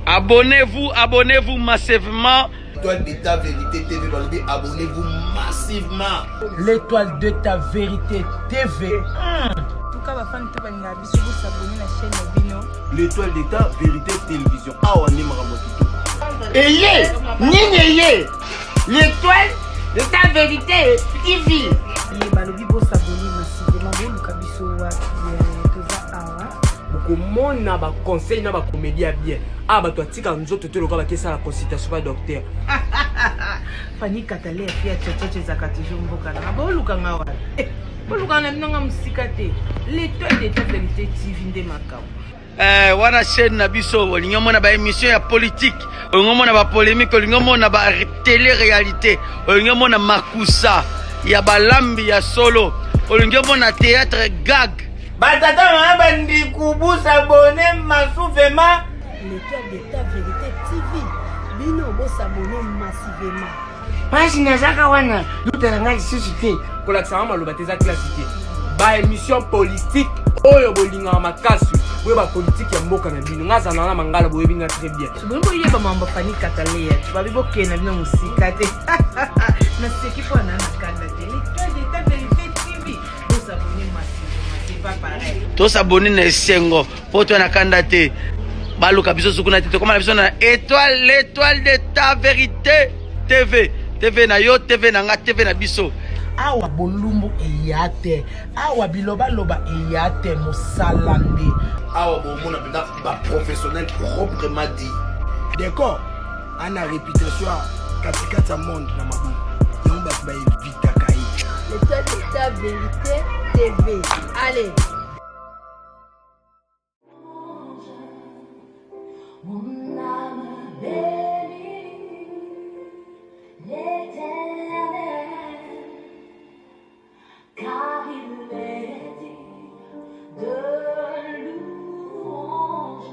Abonnez-vous massivement. L'étoile de ta vérité TV, abonnez-vous massivement. L'étoile de ta vérité TV. L'étoile de ta vérité télévision. L'étoile de ta vérité TV. Comment ba conseil na ba comédie bien. Ah ba toi tika nzoto te loka ba kesa la consultation ba docteur. Fani katale afia tchatcha zakati jomboka na ba luka ngawa. Boluka na minanga musikate. L'étoile de ta vérité TV nde makao. Wana chaîne na biso olingo mona ba émission ya politique, olingo mona ba polémique, olingo mona ba télé-réalité, olingo mona makusa ya balambi ya solo, olingo mona théâtre gag. Batata mama bandi kubusa abonné massivement. L'étoile de ta vérité TV. Bino bo s'abonner massivement. Page nazaka wana lutelanga lisusuté. Kola tsama maloba teza classique. Ba émission politique oyo bolinga makasu. We ba politique ya mboka na bino ngaza na mangala boyebi nga très bien. Bongo yeba mambo fani katale. Babi bokena bino musikate. Na seki po na nakanda te. L'étoile de ta vérité TV. Bo s'abonner massivement. C'est pas pareil. To s'abonner na esengo po to na kanda te. Baluka biso sukuna te comme la biso na l'étoile de ta vérité TV. TV na yo, TV na nga, TV na biso. Awa bolumbu eyate. Awa biloba loba eyate musalande. Awa bomona benda ba professionnel proprement dit. D'accord. Ana réputation katikata monde na mabu. Yomba ba evita kai. L'étoile de ta vérité TV. Allez. Mon âme bénit l'Éternel, car il est digne de louange.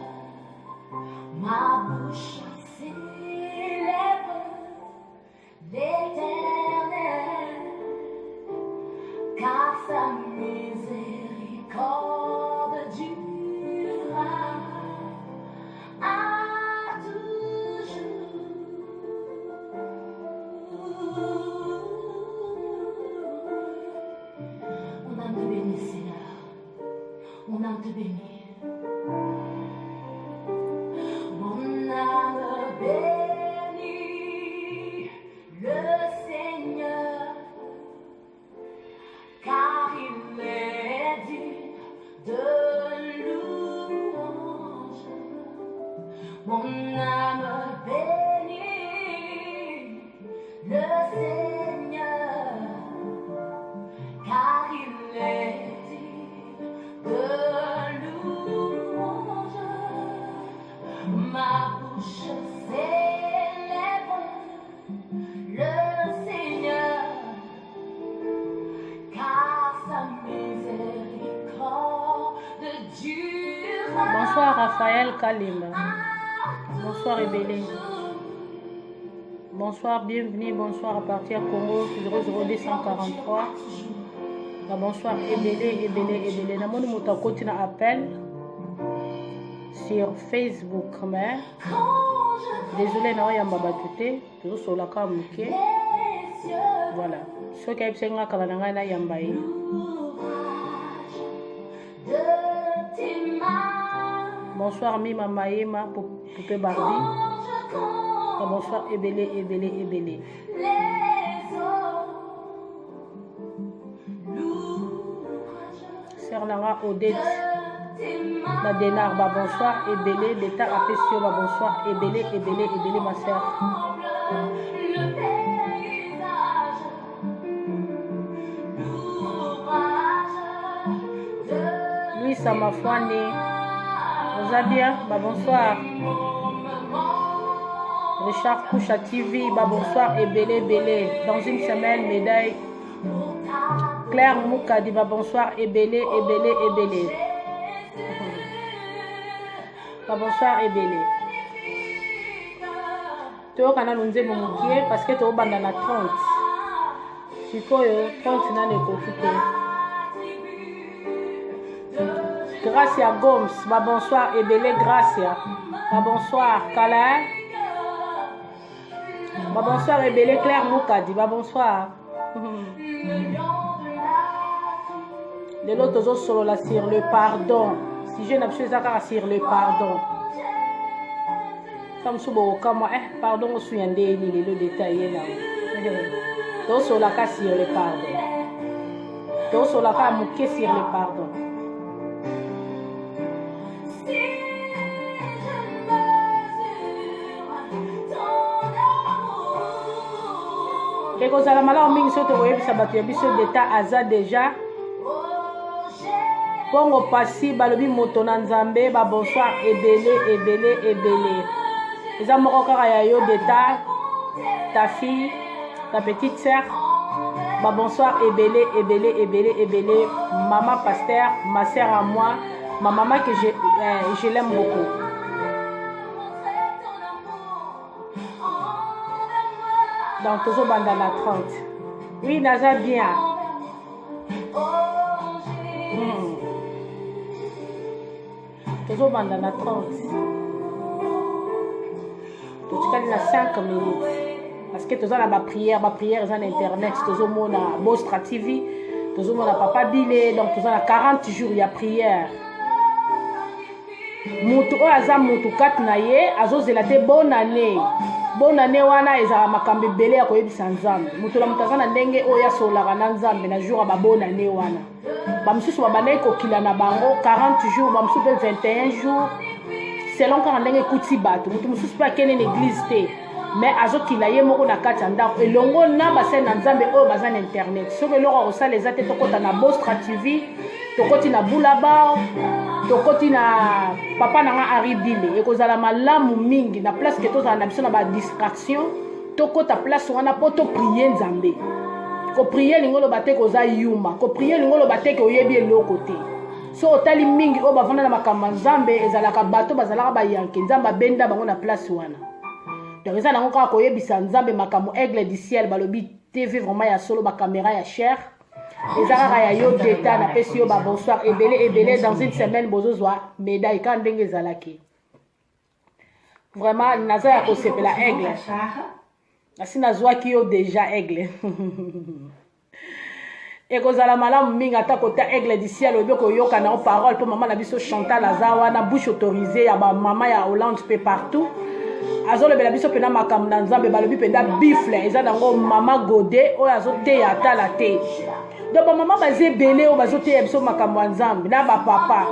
Ma bouche célèbre l'Éternel, car sa miséricorde durera à toujours. Mon âme te bénit, Seigneur. Mon âme te bénit. Mon âme bénit le Seigneur, car il est digne de louange. Mon âme bénit le Seigneur, car il est digne de louange. Ma bouche célèbre le Seigneur, car sa miséricorde durera. Bonsoir Raphaël Kalimba. Bonsoir Ebélé. Bonsoir, bienvenue, bonsoir à partir Congo 00243. Bonsoir Ebélé. Namoni moto continue appel sur Facebook, mais désolé na yamba batute toujours sur la kamuke. Voilà. Ce qui est senga kala na na yamba yi. Bonsoir Mima Maïma, Poupée Barbie. Bonsoir Ebélé. Sœur Nanga Odette. Badenar, bonsoir Ebélé. L'état apprécié, bonsoir Ebélé, ma sœur. Louis Samafouane. Vous allez bien? Bonsoir. Richard Coucha TV, bonsoir Ebélé. Dans une semaine, médaille. Claire Moukadi, bonsoir Ebélé. Bonsoir Ebélé. Tu as un canal parce que tu as bandana 30. Si tu as 30, tu as Gracia Gomes, bah bonsoir Ebele Gracia. Bah bonsoir Kala. Bah bonsoir Ebele Claire Moukadi, bah bonsoir. Les autres solo là sur le pardon. Si je n'ai pas sur le pardon. Comme si vous pardon, on se souvient des détails là. Donc sur la cas sur le pardon. Donc sur la cas mouqué sur le pardon. Et quand ça la malade mingi sote voyez ça battu biso d'état aza déjà. Pongo pasi balobi moto na nzambe ba bonsoir ebele. Eza moko kaka ya yo d'état ta fille ta petite sœur. Bah bonsoir ebele. Maman pasteur, ma sœur à moi, ma maman que je l'aime beaucoup. Donc toujours dans la 30. Oui, Naza bien. Toujours dans la 30. Tout cas, il y a 5 minutes. Parce que tu as ma prière sur internet, tu as mon Bostra TV, tu as mon Papa Bilé, donc tu as 40 jours il y a prière. Mutu o aza mutu kat na ye azozela te bonne année wana ezala makambe belé ya koyebisa nzambe mutu la mutaza na ndenge o ya solaka na nzambe na jour ba bonne année wana ba msusu ba banayi kokila na bango 40 jours ba msusu 21 jours selon kaka ndenge ekuti bato mutu mosusu mpe akende na église te mais azokila ye moko na kati ya ndako elongo na basali na nzambe oyo baza na internet soki eloko akosala eza te tokɔta na Bostra TV tokɔti na Boulaba tokɔti na papa na nga Henri Bile ekozala malamu mingi na place ke tozala na biso na badistraction tokɔta place wana mpo toprie nzambe koprie lingo loba te koza yuma koprie lingo loba te ke oyebi eloko te so otali mingi oyo bavanda na makambo ya nzambe ezalaka bato bazalaka bayanke nzambe abenda bango na place wana donc eza nango kaka koyebisa nzambe makambo aigle du ciel balobi tv vraiment ya solo bacaméra ya cher eza kaka ya yo teta napesi yo babonsoir ebele dans une semaine bozozwa médaille kaka ndenge ezalaki vraiment naza ya kosepela aigle asi nazwaki yo déjà aigle ekozala malamu mingi ata kota aigle du ciel oyebi koyoka na parole mpo mama na biso Chantal aza wana bouche autorisée ya bamama ya Hollande mpe partout azolobela biso mpena makambo na nzambe balobi mpenda bifle eza nango mama Gode oyo azoteya atala te donc bamama baza ebele oyo bazoteya biso makambo ya nzambe na bapapa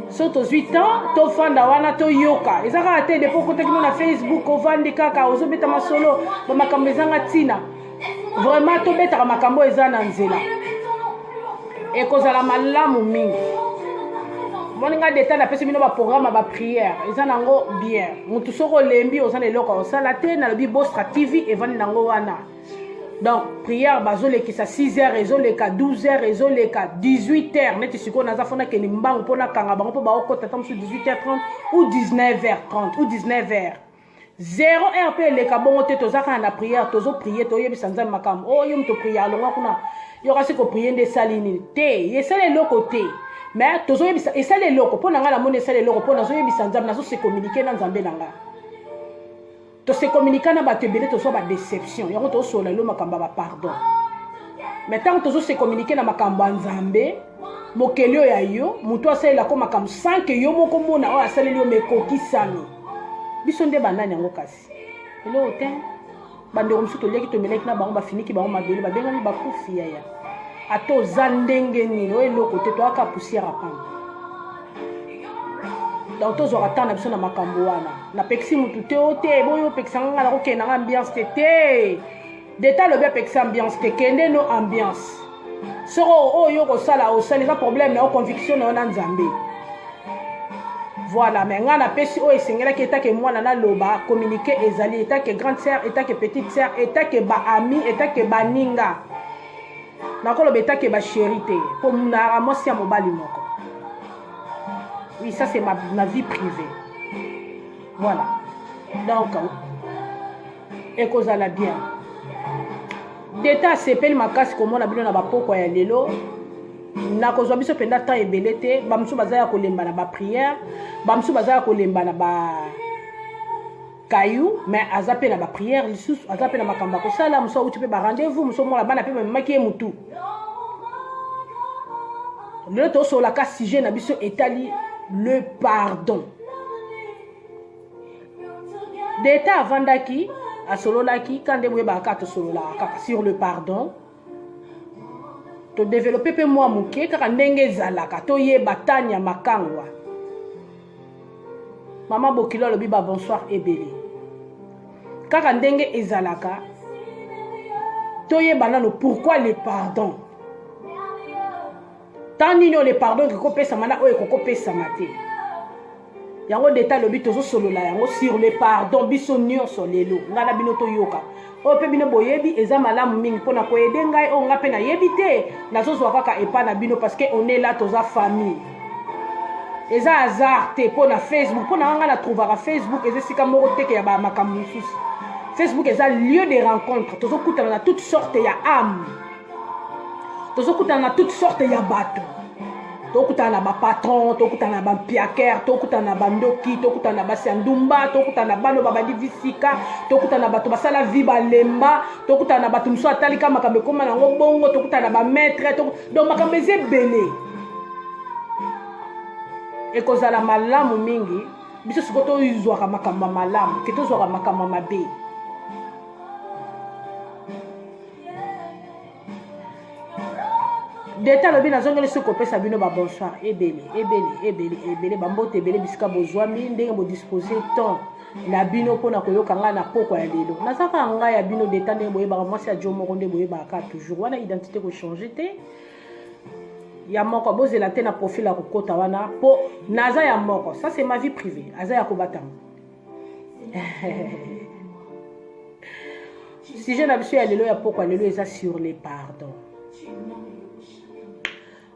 so tozwi temps tofanda wana toyoka eza kaka te depo kotekino na Facebook ovandi kaka ozobeta masolo bamakambo ezanga ntina vraiment tobetaka makambo eza na nzela ekozala malamu mingi moninga deta na pesi bino baprogramme baprière eza nango bien mutu soko olembi oza na eloko osala te nalobi Bostra TV evandi nango wana donc prière bazolekisa 6h ezoleka 12h ezoleka 18h neti sikoyo naza fona keni mbangu mpo nakanga bango mpo baokota ta mosu 18h30 ou 19h30 ou 19h 0h mpe eleka bongo te toza kaka na prière tozoprie toyebisa nzambe makambo oyo moto prière alongwa kuna yo kasi koprie nde esali nini te esala eloko te mais tozoyebisa esala eloko mpo na ngai namoni esala eloko mpo nazoyebisa nzambe nazose communiquer na nzambe na ngai tose communiquer na bato ebele tozwa badéception yango tozosola elo makambo ya bapardon mais ntango tozose communiquer na makambo ya nzambe mokeli oyo ya yo moto asalelako makambo sanke yo moko mona oyo asaleli yo mekokisami biso nde banani yango kasi eloko te bandeko mosusu toliaki tomelaki na bango bafiniki bango mabele babengami bakufi yaya ata oza ndenge nini oyo eloko te toyaka poussière apamba donc tozwaka ntango na biso na makambo wana napekisi mutu te o te boyo opekisanga nga nakokendanga ambiance te deta alobi apekisa ambiance te kende no ambiance soko oyo kosala osala eza problème na yo conviction na yo na nzambe voilà mais nga napesi oyo esengelaki etake mwana naloba communiquer ezali etake grande sœur etake petite sœur etake baami etake baninga nakoloba etake basheri te mpo munaka mwasi ya mobali moko oui ça c'est ma vie privée voilà donc ekozala bien deta asepeli makasi komona bino na bapokwa ya lelo na kozwa biso penda temps ebele te bamosusu baza ya kolemba na baprière bamosusu baza ya kolemba na bakayu mais aza mpe na baprière lisusu aza mpe na makambo ya kosala mosu auti mpe barendez-vous mosu omona bana mpe bamemaki ye motu lelo tosolaka sujet na biso etali le pardon d'État avandaki asololaki kande boyebaka tosololaka kaka sur le pardon to développer pe moi muke kaka ndenge ezalaka toyeba tani ya makangwa mama bokilo lobi ba bonsoir ebele kaka ndenge ezalaka toyeba nano pourquoi le pardon tani no le pardon kokopesa mana oyo kokopesa mate yango d'État lobi tozo solola yango sur le pardon biso nyonso lelo ngana bino toyoka o pe bino boyebi eza malamu mingi pona ko aider ngai o nga pe na yebi te nazozwa kaka epa na bino parce que on est là toza famille eza hasard te pona Facebook pona nga na trouvera Facebook eza sika moko te ke ya ba makambo susu Facebook eza lieu de rencontre tozo kutana na toutes sortes ya âme tozo kutana na toutes sortes ya bato tokutana na bapatron tokutana na bampiaker tokutana na bandoki tokutana na basiandumba tokutana na bano babandi visika tokutana na bato basala vi balemba tokutana na bato mosusu atalika makambo ekoma nango bongo tokutana na bamaître donc makambo eza ebele ekozala malamu mingi biso siko tozwaka makambo ya malamu ke tozwaka makambo ya mabe d'État lobi nazongeli soki kopesa bino ba bonsoir ebele bambote ebele bisika bozwami ndenge bodispose temps na bino mpona koyoka ngai na pokwa ya lelo nazaka ngai ya bino d'État ndenge boyebaka mwasi ya jo moko nde boyebaka toujours wana identité kochange te ya moko bozela te na profil ya kokota wana mpo naza ya moko ça c'est ma vie privée aza ya kobatama sujet na biso ya lelo ya pokwa lelo eza sur les pardons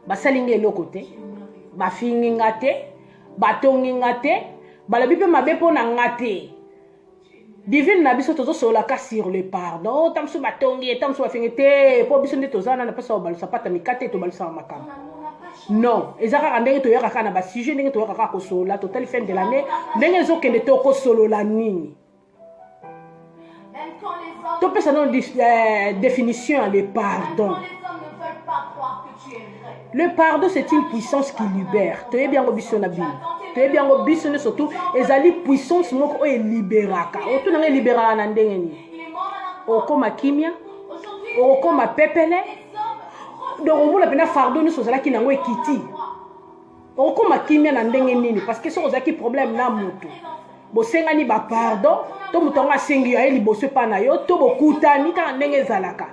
basalingi eloko te bafingi nga te batongi nga te balobi mpe mabe mpo na nga te divine na biso tozosolaka sur le pardon ta mosusu batongi ye ta mosusu bafingi te mpo biso nde toza na mpesa kobalusa pata mikate tobalusaka makambo non eza kaka ndenge toyoka kaka na basujet ndenge toyoka kaka kosolola totali fin de l'année ndenge ezokende tokosolola nini topesa no définition ya le pardon. Le pardon, c'est une puissance qui libère. Tu es bien au biso na bi. Tu es bien au biso surtout. Ezali puissance moko e liberaka. O tu na libera na ndenge ni. O koma kimia. O koma pepele. Donc on voit pena fardeau nous sozala ki nango ekiti. O koma kimia na ndenge nini parce que so ozaki problème na mutu. Bo senga ni ba pardon, to mutonga sengi ya liboso pa na yo to bokutani ka ndenge zalaka.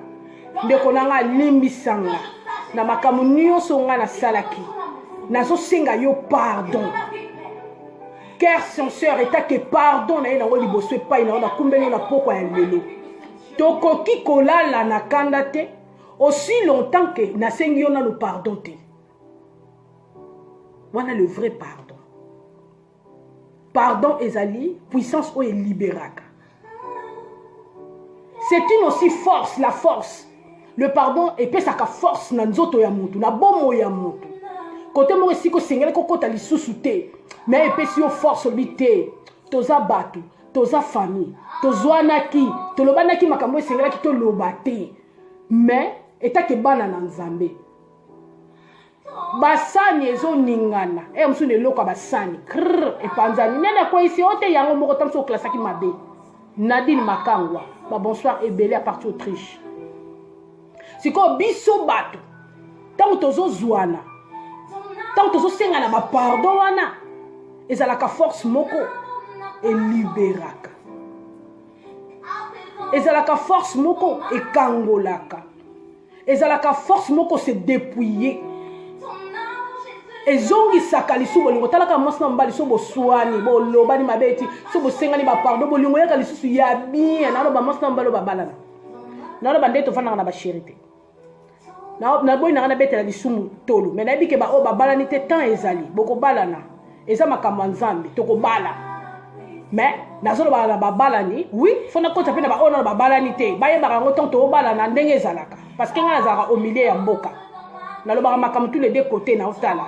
Ndeko nanga limbisanga. Na makambo nyonso nga na salaki nazosenga yo pardon car son sœur etake pardon na ye nango liboso epai nango nakumbeli na pokwa ya lelo tokoki kolala na kanda te aussi longtemps que nasengi yo nano pardon te wana le vrai pardon pardon ezali puissance oyo eliberaka c'est une aussi force la force. Le pardon epesaka force na nzoto ya mutu na bomo ya mutu kote mo siko sengele kokota lisusu te mais epesi yo force bité toza batu toza famille tozwanaki tolobanaki makambo esengela ki toloba te mais etake bana na nzambe basani ezoningana musu neloko basani epanzani nene kwa isi ote yango moko tamso klasaki mabe Nadine Makangwa ba bonsoir ebele à partir Autriche. Siko biso bato tango tozo zwana tango tozo senga na ba pardon wana ezalaka force moko e liberaka ezalaka force moko e kangolaka ezalaka force moko se dépouiller ezongi sakali subo lingo talaka mwasi na mbali so boswani bolobani mabeti so bosengani ba pardon bolingo yaka lisusu ya bien na ba mwasi na mbalo babalana na ba ndeto fana na ba charité na boy na betela lisumu tolo mais na bike ba o babalani te temps ezali boko balana eza makambo nzambe toko bala mais nazolo bala babalani oui fona kota pe na ba ona babalani te baye ba ngo tonto obala na ndenge ezalaka parce que nga nazaka au milieu ya mboka nalobaka makambo tous les deux côtés na otala.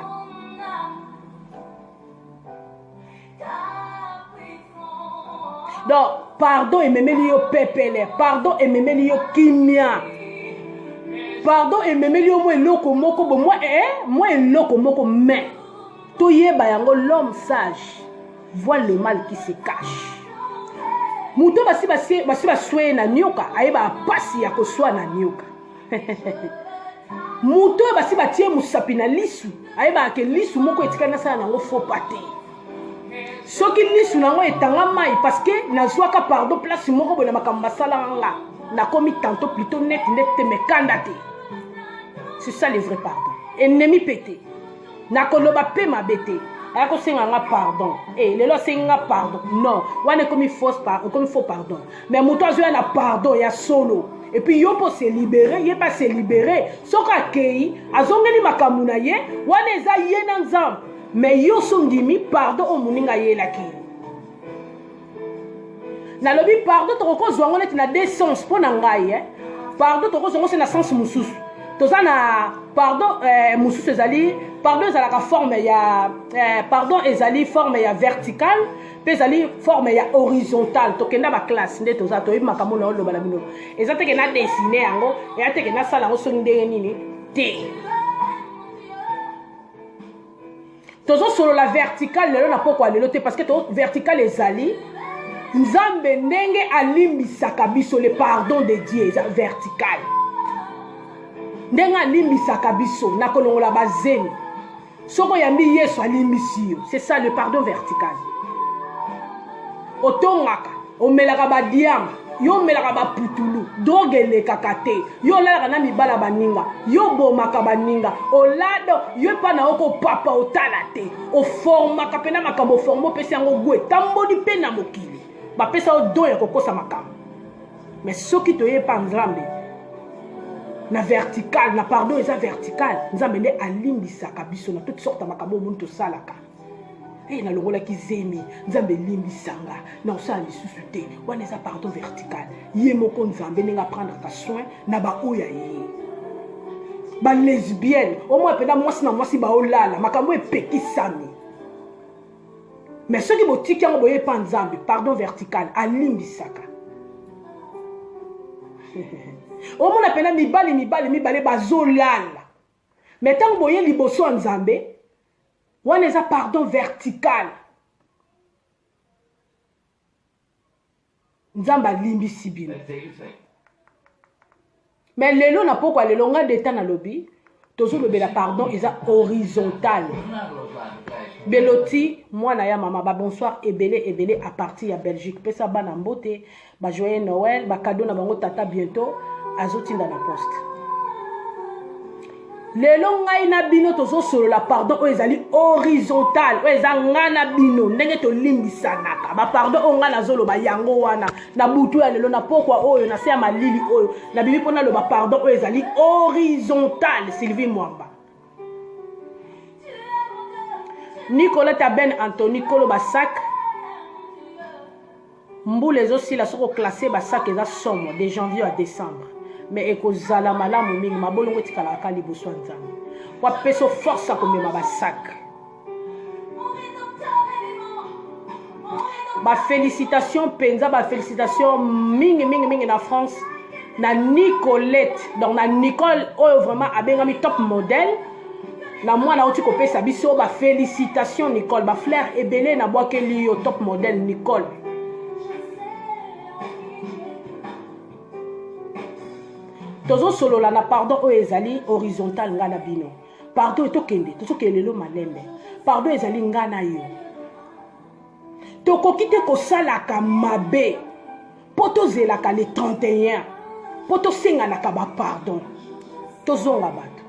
Donc pardon ememeli yo pepele, pardon ememeli yo kimia, pardon ememeli yo mo eloko moko bo moi eloko moko mais toyeba yango l'homme sage voit le mal qui se cache. Muto basi baswe na nyoka ayeba pasi ya koswa na nyoka. Muto basi batie musapi na lisu ayeba ke lisu moko etikana sana nango faux pate. Soki lisu nango etanga mai parce que nazwaka pardon place moko bona makambo basala nga na komi tantôt plutôt net me kandate. C'est ça le vrai pardon. Ennemi pété. Na koloba pe mabete. Ayako senga nga pardon. Lelo senga pardon. Non, wane comme faux pardon. Mais muto azwa na pardon ya solo. Et puis yo pour se libérer, ye pas se libérer. Soka kei azongeli makambo na ye, wane eza ye na nzambe. Mais yo sondimi pardon o muninga ye la ki. Na lobi pardon to ko zwango net na deux sens pour na ngai Pardon to ko zwango c'est na sens mususu. Tozana pardon mususu ezali pardon ezalaka forme ya pardon ezali forme ya verticale pe ezali forme ya horizontale tokenda ba classe nde toza to yima makambo na oloba la bino eza teke na dessiner yango ya teke na sala ngo so ndenge nini te tozo solo la verticale lelo na poko lelo te parce que to verticale ezali nzambe ndenge alimbisaka biso le pardon de Dieu eza verticale ndenge alimbisaka biso na kolongola bazeni soko yambi Yesu alimbisi yo c'est ça le pardon vertical otongaka omelaka badiama yo omelaka baputulu drogue elekaka te yo olalaka na mibala baninga yo bomaka baninga olado yo epa na oko papa otala te oformaka mpe na makambo oforma opesi yango gwe tamboli mpe na mokili bapesa odo ya kokosa makambo mais soki toyepa nzambe na vertical na pardon eza vertical nzambe nde alimbisaka biso na toute sorte makambo omuntu tosalaka na longolaki zemi nzambe limbisanga na osala lisusu te wana eza pardon vertical ye moko nzambe ndenge aprendraka soin na baoyo ye balesbienne omoi mpena mwasi na mwasi baolala makambo epekisami mais soki botiki yango boyepa nzambe pardon vertical alimbisaka omona pena mibale bazolala mais ntango boye liboso ya nzambe wana eza pardon vertical nzambe alimbisi bino mais lelo na pokwa lelo nga deta na lobi tozolobela pardon eza horizontal beloti mwana ya mama bonsoir ebele à partir ya Belgique pesa bana mbote joyeux Noël cadeau na bango tata bientôt azotinda na poste lelo ngai na bino tozo solo la pardon o ezali horizontal o ezanga na bino ndenge to limbisanaka ba pardon o nga na zolo ba yango wana na butu ya lelo na pokwa oyo na se ya malili oyo na bibi pona lo ba pardon o ezali horizontal Sylvie Mwamba Nicolette Ben Anthony Kolo Basak Mboule ezosila soko classé basak eza somme de janvier à décembre mais ekozala malamu mingi mabolongo etikala liboso ya nzambe kwa peso force akomema basak bafélicitation penza bafélicitation mingi na France na Nicolette donc na Nicole oyo vraiment abengami top modèle na mwana oti kopesa biso bafélicitation Nicole bafleur ebele na bwakeli yo top modèle Nicole tozo solola na pardon o ezali horizontal nga na bino pardon etokende tozokelelo malembe pardon ezali nga na yo tokoki te kosalaka mabe po tozelaka le 31 po tosenganaka bapardon tozonga bato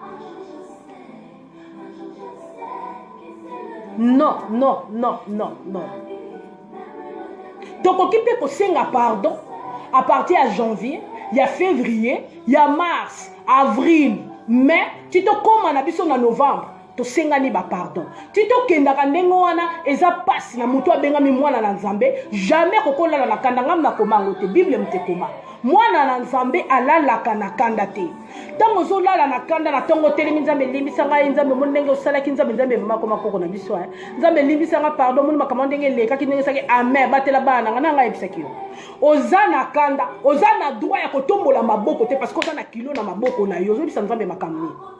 non tokoki mpe kosenga pardon à partir ya janvier ya février ya mars avril mai ti tokóma na biso na novembre tosengani bapardon ti tokendaka ndenge wana eza pasi na moto abengami mwana na nzambe jamais kokolala na kanda ngam na komango te bible mte koma mwana na nzambe alalaka na kanda te ntango ozolala na kanda na ntongo otelemi nzambe elimbisa ngai nzambe moni ndenge osalaki nzambe ememako makoko na biso nzambe elimbisa ngai pardon moni makambo ndenge elekaki ndenge esaki amen batela bana nanga na ngai yebisaki yo oza na kanda oza na droit ya kotombola maboko te parce que oza na kilo na maboko na yo ozobisa nzambe makambo nini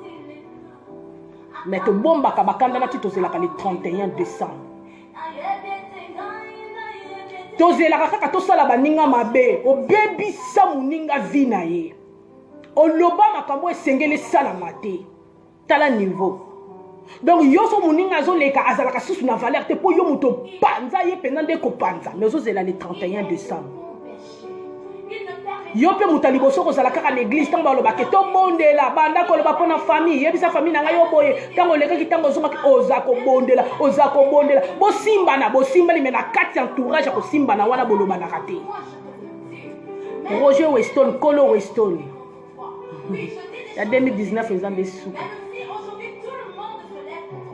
mais tobombaka bakanda na ti tozelaka le 31 décembre tozelaka kaka tosala baninga mabe obebisa moninga vi na ye oloba makambo esengeli esalama te tala niveau donc yo so moninga azoleka azalaka susu na valeur te mpo yo moto panza ye mpenza nde kopanza mais ozozela le 31 décembre yo mpe moto ya liboso kozala kaka na église ntango balobake tobondela banda koloba mpo na famille yebisa famille na ngai yo boye ntango olekaki ntango ozongaki oza kobondela bosimbani me na kati ya entourage ya kosimbana wana bolobanaka te Roger Weston Kolo Weston ya 2019 eza nde suka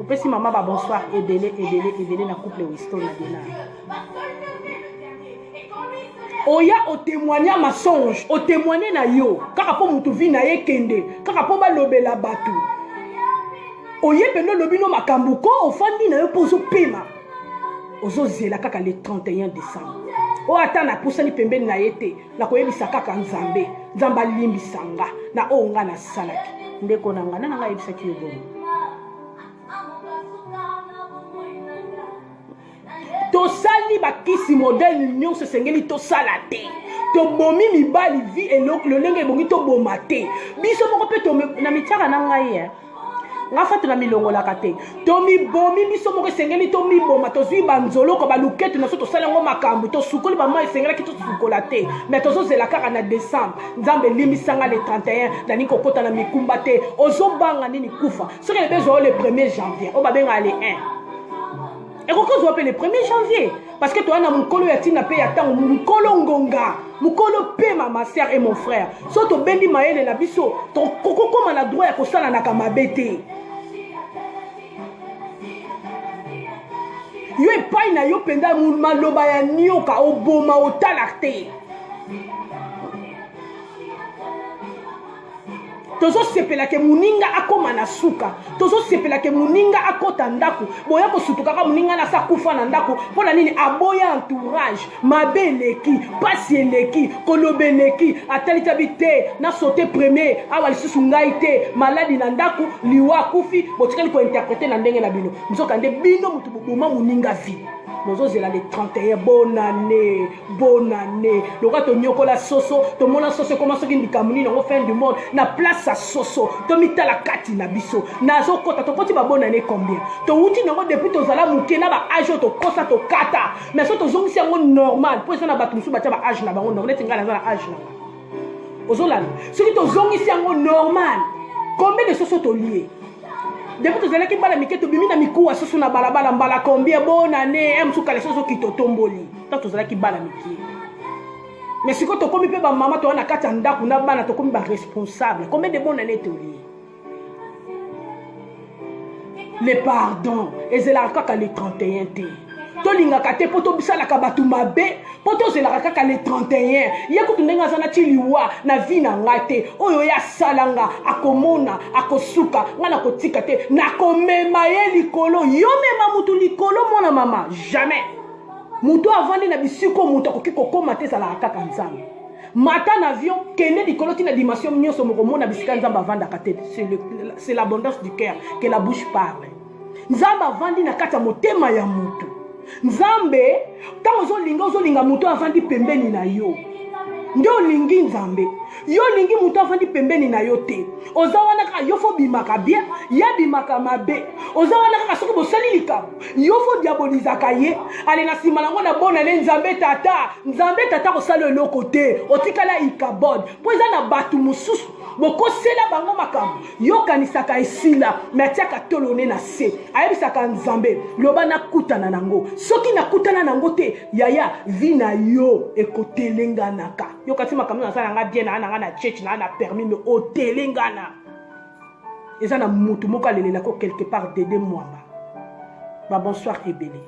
opesi mama ba bonsoir ebele na couple Weston na dena oya otémoigner mensonge otémoigner na yo kaka po mutu vi na ye kende kaka po balobela batu oyebeno lobino makambo ko ofandi na yo po ozopema ozozela kaka le 31 décembre o ata na pusani pembeni na ye te na koyebisa kaka nzambe alimbisanga na oyo nga nasalaki ndeko na nga nanga yebisaki yo bomo tosali bakisi modele nyonso esengeli tosala te tobomi mibali vi eloko lolenge ebongi toboma te biso moko mpe na mitiaka na ngai nga fatu na milongolaka te tomibomi biso moko esengeli tomiboma tozwi banzoloko baluketu na so tosala yango makambo tosukoli bama esengelaki tosukola te mais tozozela kaka na décembre nzambe elimbisanga le 31 nani kokota na mikumba te ozobanga nini kufa soki ebezwa le 1er janvier o babenga le 1 ekoki ozwa mpe le 1er janvier parce que toza na mokolo ya ntina mpe ya ntango mokolo ngonga mokolo mpe ma sœur et mon frère so tobendi mayele na biso tokokoma na droit ya kosalanaka mabe te yo epai na yo mpenza maloba ya nioka oboma otala te tozosepelake moninga akoma na suka tozosepelake moninga akota ndako boya kosutukaka moninga nasa kufa na ndako mpo na nini aboya entourage mabe eleki pasi eleki koloba eleki atalita bi te nasote premier awa lisusu ngai te maladi na ndako liwa akufi botikali kointerprete na ndenge na bino mzoka nde bino motu boboma moninga vi nozozela le 31 bonne année loka tonyokola soso tomona soso ekoma soki ndikamuni nango fin du monde na place ya soso tomitala kati na biso nazokota tokoti babonne année combien towuti nango depuis tozala moke na baage oyo tokosa tokata mais so tozongisi yango normal mpo eza na bato mosusu batia baage na bango neti ngai naza na age na nga ozolala soki tozongisi yango normal combien de soso tolie depuis tozalaki bala mike tobimi na mikuwa soso na balabala mbala combien bonne année msukala soso kitotomboli ta tozalaki bala mike mais sikoyo tokomi mpe bamama toza na kati ya ndako na bana tokomi baresponsable combien de bonne année tolie le pardon ezelaka kaka le 31 te tolingaka te mpo tobisalaka bato mabe mpo tozelaka kaka le 31 ye kutu ndenge aza na ti liwa na vi na ngai te oyo ye asalanga akomona akosuka ngai nakotika te nakomema ye likolo yo mema mutu likolo mwana mama jamais mutu avandi na bisiko mutu akoki kokoma te ezalaka kaka nzambe mata na avion kende likolo tina dimension nyonso mokomona bisika nzambe avandaka te c'est l'abondance du cœur que la bouche parle nzambe avandi na kati ya motema ya mutu nzambe ntango ozolinga mutu avandi pembeni na yo nde olingi nzambe yo olingi mutu avandi pembeni na yo te oza wana kaka yo fo bimaka bien ye bimaka mabe oza wana kaka soki bosali likambo yo fo diabolizaka ye ale na nsima nango na bona ne nzambe tata kosala eloko te otikala ikabod mpo eza na bato mosusu bokosela bango makambo yokanisaka esila me atiaka tolone na se ayebisaka nzambe loba nakutana nango soki nakutana nango te yaya vi na yo ekotelenganaka yokati makambo nasala nanga bien nanga na church na permis me otelengana eza na mutu moko alelelako quelque part Dede Mwamba bonsoir ebele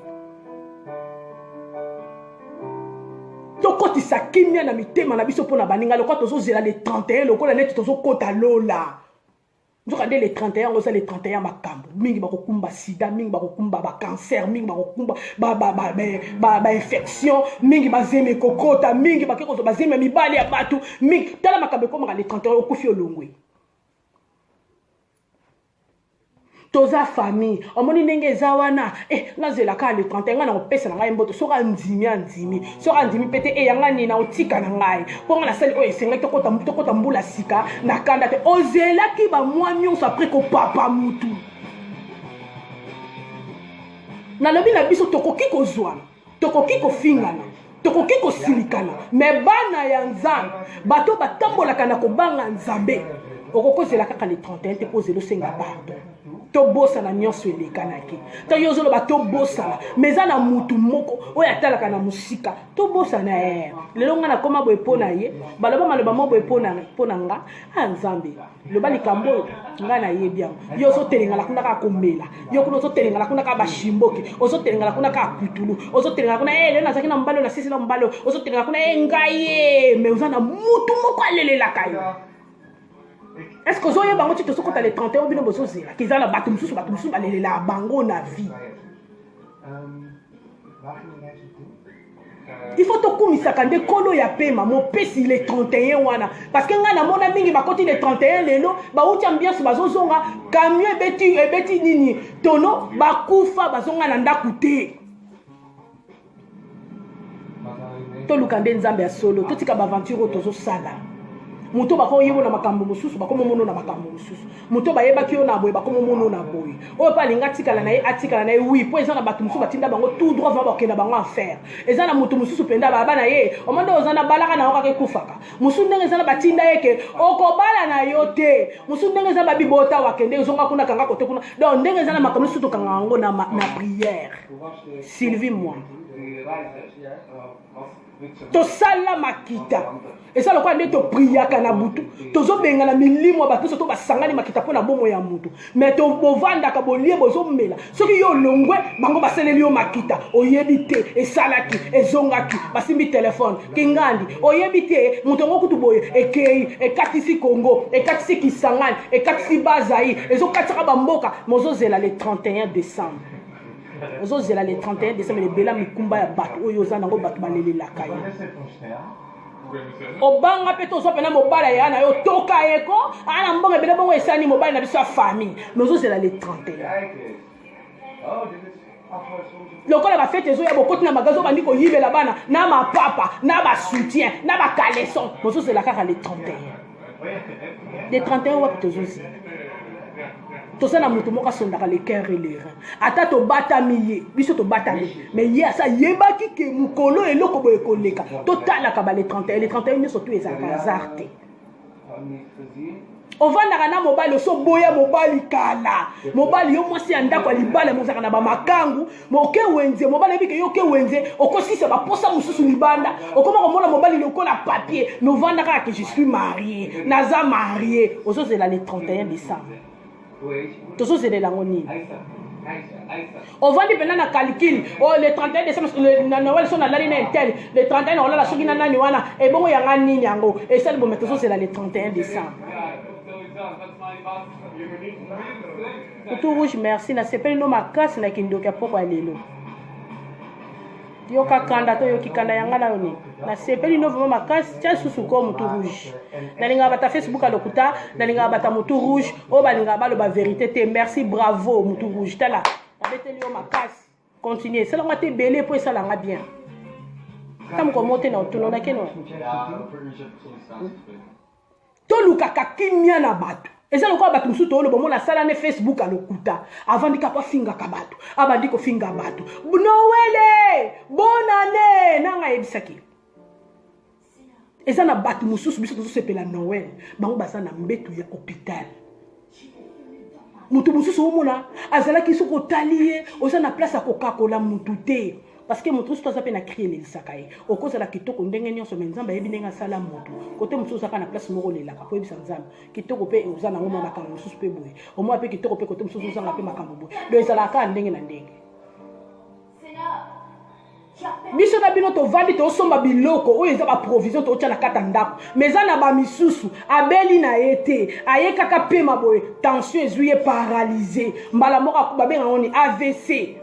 tokotisa kimia na mitema na biso pona baninga lokwa tozozela le 31 lokola neti tozokota lola nzokande le 31 ngoza le 31 makambo mingi bakokumba sida mingi bakokumba bacancer mingi bakokumba infection mingi bazeme kokota mingi bakekozo bazeme mibali ya batu mingi tala makambo ekomaka le 31 okufi olongwe toza famille omoni ndenge eza wana nazelaka le 31 nga na kopesa na ngai mboto soka ndimi pete yanga nina otika na ngai mpo nga nasali oyo esengaki tokota mbula sika na kanda te ozelaki bamwa nyonso apres kopapa mutu nalobi na biso tokoki kozwana tokoki kofingana tokoki kosilikana me bana ya nzambe bato batambolaka na kobanga nzambe okokozela kaka le 31 te po zelo senga pardon tobosana nyonso elekanaki to yozoloba tobosana meza na mutu moko oyo atalaka na musika tobosana lelo nga nakoma boye mpo na ye baloba maloba mo boye mpo na nga nzambe loba likambo oyo nga nayebi yango yo ozotelengala kuna kaka komela yo kuna ozotelengala kuna kaka bashimboki ozotelengala kuna kaka kutulu ozotelengala kuna lelo nazalaki na mobali na sisi na mobali ozotelengala kuna ngai me oza na mutu moko alelelaka yo. Est-ce que vous avez un peu de 31 bino bozozela kiza na bato mususu balela bango na vie. Il faut to kumisa kande kolo ya pema mo pesi le 31 wana parce que nga na mona mingi bakoti le 31 lelo ba uti ambiance bazozonga camion ebeti nini tono bakufa bazonga na ndaku te. To lukande nzambe ya solo to tika ba aventure tozo sala. Muto bako yebo na makambo mususu bakomo mono na makambo mususu muto bayeba ki yo na boye bakomo mono na boye o pa linga tikala na ye atikala na ye oui po eza na batu mususu batinda bango tout droit va bakenda bango en faire eza na muto mususu penda baba na ye o mondo ozana balaka na okake kufaka musu ndenge eza na batinda yeke okobala na yo te musu ndenge eza babibota wakende ozonga kuna kanga kote kuna donc ndenge eza na makambo mususu kanga ngo na prière Sylvie moi to sala makita esa lokwa nde to priaka na butu tozobenga na milimo bato to basangani makita pona bomo ya mutu mais to bovanda ka bolie bozomela soki yo longwe bango baseleli yo makita oyebi te esalaki ezongaki basimbi telefone kingandi oyebi te mutu ngo kutu boye ekei ekatisi Congo ekatisi Kisangani ekatisi Bazai ezokataka bamboka mozozela le 31 décembre ozozela le 31 décembre lebela mikumba ya bato oyo ozana ngo bato balelelaka yo obanga pe tozopena mobala ya na yo toka eko ana mbonga bele bongo esani mobala na biso ya famille mais ozozela le 31 lokola ba fête ezo ya bokoti na magazo bandi ko yibela bana na mapapa na ba soutien na ba caleçon ozozela kaka le 31 le 31 wa tozozela tosana mutu moka sondaka le cœur et le rein ata to batamiye biso to batami mais hier ça yebaki ke mukolo eloko boye koleka to talaka ba le 31 ne surtout les azarte ovandaka na mobali so boya mobali kala mobali yo mwasi ya ndako libala mozaka na ba makangu moke wenze mobali bike yo ke wenze okosisa ba posa mususu libanda okoma komona mobali lokola papier no vandaka que je suis marié naza marié ozozela le 31 décembre tozozelela ngo nini ovandi pena na calcul le 31 décembre na Noël so na lali na intel le 31 on la soki na nani wana e bongo yanga nini yango e sali bo metozozela le 31 décembre tout rouge merci na sepeli no makasi na kindoka poko ya lelo yoka kanda to yoki kanda yanga na yoni na sepeli no vraiment makasi tia susu ko mutu rouge nalinga bata Facebook alokuta nalinga bata mutu rouge o balinga balo ba vérité te merci bravo mutu rouge tala abeteli yo makasi continuer c'est la moitié belé pour ça la bien comme comment monter na otono na keno to lukaka kimia na bato eza lokwa bato musuto olo bomona sala ne Facebook alokuta avant dikapa finga ka bato abandi ko finga bato Noël bonne année nanga ebisaki eza na bato mususu biso tozosepela Noël bango baza na mbetu ya hôpital mutu mususu omona azalaki soko talie oza na place akokakola mutu te parce que mutu mususu aza pe na crier lelisaka ye okozala kitoko ndenge nyonso me nzambe ayebi ndenge asala mutu kote mususu ozaka na place moko olelaka po yebisa nzambe kitoko pe oza nango mwa makambo mosusu pe boye omwa pe kitoko pe kote mosusu ozanga pe makambo boye do ezalaka ndenge na ndenge biso na bino tovandi tosomba biloko oyo eza baprovision tootya na kata ndako mais eza na bamisusu abeli na ye te aye kaka pema boye tension ezwi ye paralyse mbala moko babenga ngo ni AVC